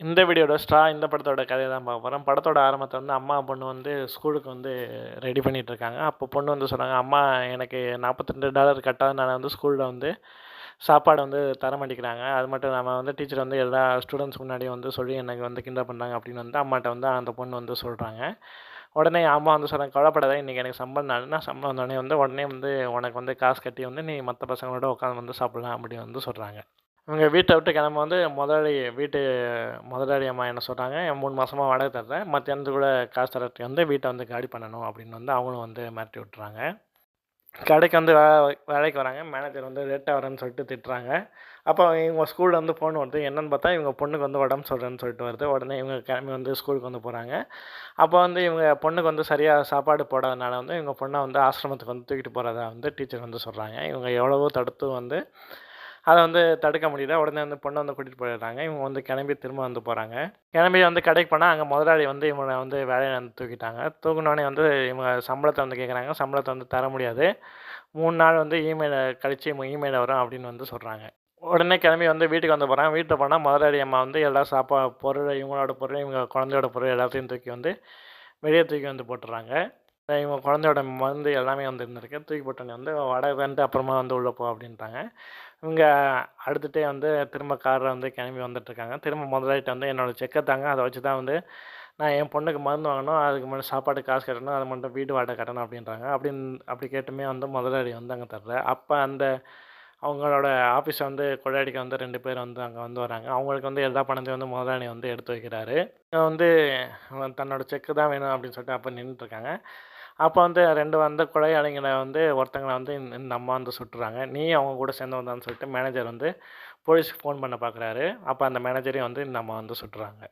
இந்த வீடியோட இந்த படத்தோட கதைய தான் பார்க்க போறோம். படத்தோட ஆரம்பத்தில வந்து அம்மா, பொண்ணு வந்து ஸ்கூலுக்கு வந்து ரெடி பண்ணிட்டுருக்காங்க. அப்போ பொண்ணு வந்து சொன்னாங்க, "அம்மா எனக்கு $42 கட்டாதனால வந்து ஸ்கூல்ல வந்து சாப்பாடு வந்து தர மாட்டேங்கிறாங்க. அது மட்டும் இல்லாம வந்து டீச்சர் வந்து எல்லா ஸ்டூடண்ட்ஸ் முன்னாடியும் வந்து சொல்லி எனக்கு வந்து கிண்டல் பண்றாங்க." அப்படின்னு வந்து அம்மாட்ட வந்து அந்த பொண்ணு வந்து சொல்றாங்க. உடனே அம்மா வந்து சொல்றாங்க, "கவலைப்படாத இன்னைக்கு எனக்கு சம்பள நாள். நான் சம்பளம் வந்தோனே வந்து உடனே வந்து உனக்கு வந்து காசு கட்டி வந்து நீ மத்த பசங்களோட உட்காந்து வந்து சாப்பிடலாம்." அப்படின்னு வந்து சொல்றாங்க. இவங்க வீட்ட விட்டு கிளம்பும்போது முதலாளி அம்மா என்ன சொல்றாங்க, 3 மாசமா வாடகை தர்றேன். மத்தியானத்துக்குள்ள காசு தர்றதுக்கு வந்து வீட்ட வந்து காலி பண்ணணும் அப்படின்னு வந்து அவங்களும் வந்து மிரட்டி விட்டுறாங்க. கடைக்கு வந்து வேலைக்கு வராங்க. மேனேஜர் வந்து லேட்டா வரேன்னு சொல்லிட்டு திட்டுறாங்க. அப்போ இவங்க ஸ்கூல்ல வந்து ஃபோன் வருது. என்னன்னு பார்த்தா இவங்க பொண்ணுக்கு வந்து உடம்பு சரியில்லன்னு சொல்லிட்டு வருது. உடனே இவங்க கிளம்பி வந்து ஸ்கூலுக்கு வந்து போறாங்க. அப்போ வந்து இவங்க பொண்ணுக்கு வந்து சரியா சாப்பாடு போடாதனால வந்து இவங்க பொண்ண வந்து ஆசிரமத்துக்கு வந்து தூக்கிட்டு போறதா வந்து டீச்சர் வந்து சொல்றாங்க. இவங்க எவ்வளவோ தடுத்தும் வந்து அத வந்து தடுக்க முடியல. உடனே வந்து பொண்ண வந்து கூட்டிட்டு போயிடுறாங்க. இவங்க வந்து கிளம்பி திரும்ப வந்து போறாங்க. கிளம்பி வந்து கடைக்கு போனா, அங்க முதலாளி வந்து இவங்கள வந்து வேலையில இருந்து தூக்கிட்டாங்க. தூக்குனோனே வந்து இவங்க சம்பளத்த வந்து கேட்குறாங்க. சம்பளத்த வந்து தர முடியாது. 3 நாள் வந்து கழிச்சு இமெயில் வரும் அப்படின்னு வந்து சொல்றாங்க. உடனே கிளம்பி வந்து வீட்டுக்கு வந்து போறாங்க. வீட்டுக்கு போனா முதலாளி அம்மா வந்து எல்லா பொருள் இவங்களோட பொருள், இவங்க குழந்தையோட பொருள் எல்லாத்தையும் தூக்கி வந்து வெளிய தூக்கி வந்து போட்டுர்றாங்க. இவங்க குழந்தையோட மருந்து எல்லாமே வந்து இருந்திருக்கு. தூக்கி போட்டோனே வந்து வாடகை தந்துட்டு அப்புறமா வந்து உள்ள போ அப்படின்ட்டாங்க. இவங்க அடுத்த வந்து திரும்ப கார்ல வந்து கிளம்பி வந்துட்டுருக்காங்க. திரும்ப முதலாளிட்ட வந்து என்னோட செக்க தாங்க. அத வச்சு தான் வந்து நான் என் பொண்ணுக்கு மருந்து வாங்கணும். அதுக்கு முன்னாடி சாப்பாட்டுக்கு காசு கட்டணும். அது மட்டும் வீட்டு வாடகை கட்டணும் அப்படின்றாங்க. அப்படி கேட்டுமே வந்து முதலாளி வந்து அங்க தரல. அப்ப அந்த அவங்களோட ஆஃபீஸ வந்து கொள்ளையடிக்க வந்து 2 பேர் வந்து அங்க வந்து வராங்க. அவங்களுக்கு வந்து எல்லா பணத்தையும் வந்து முதலாளி வந்து எடுத்து வைக்கிறாரு. இவன் வந்து தன்னோட செக்கு தான் வேணும் அப்படின்னு சொல்லிட்டு அப்ப நின்னுட்டுருக்காங்க. அப்ப வந்து 2 வந்து கொலையாளிங்கள வந்து ஒருத்தங்கள வந்து இந்த அம்மா வந்து சுட்டுறாங்க. நீயும் அவங்க கூட சேர்ந்தவன் தான்னு சொல்லிட்டு மேனேஜர் வந்து போலீஸ்க்கு ஃபோன் பண்ண பார்க்குறாரு. அப்ப அந்த மேனேஜரையும் வந்து இந்த அம்மா வந்து சுட்டுறாங்க.